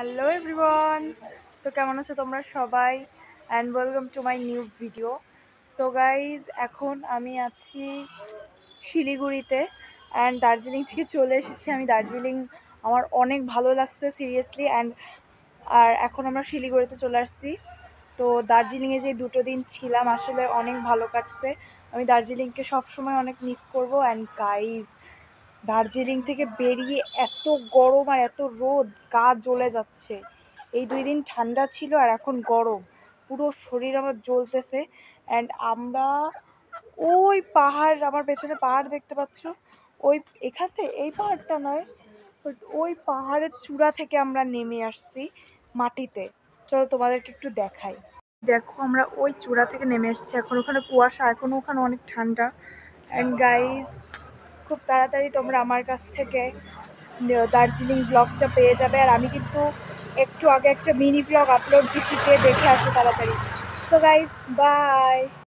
Hello everyone, তো কেমন আছো তোমরা সবাই? And welcome to my new video. So guys, এখন আমি আছি শিলিগুড়িতে অ্যান্ড দার্জিলিং থেকে চলে এসেছি আমি। দার্জিলিং আমার অনেক ভালো লাগছে সিরিয়াসলি। আর এখন আমরা শিলিগুড়িতে চলে আসছি। তো দার্জিলিংয়ে যে 2 দিন ছিলাম আসলে অনেক ভালো কাটছে। আমি দার্জিলিংকে সবসময় অনেক মিস করবো। অ্যান্ড গাইজ, দার্জিলিং থেকে বেরিয়ে এত গরম আর এত রোদ, গা জ্বলে যাচ্ছে। এই 2 দিন ঠান্ডা ছিল আর এখন গরম, পুরো শরীর আমার জ্বলতেছে। অ্যান্ড আমরা ওই পাহাড়, আমার পেছনে পাহাড় দেখতে পাচ্ছ, ওই এখানে এই পাহাড়টা নয়, বাট ওই পাহাড়ের চূড়া থেকে আমরা নেমে আসছি মাটিতে। চলো তোমাদেরকে একটু দেখাই। দেখো, আমরা ওই চূড়া থেকে নেমে এসেছি। এখন ওখানে কুয়াশা, এখন ওখানে অনেক ঠান্ডা। অ্যান্ড গাইজ, খুব তাড়াতাড়ি তোমরা আমার কাছ থেকে দার্জিলিং ব্লগটা পেয়ে যাবে। আর আমি কিন্তু একটু আগে একটা মিনি ব্লগ আপলোড দিচ্ছি, যে দেখে আসো তাড়াতাড়ি। So guys, by.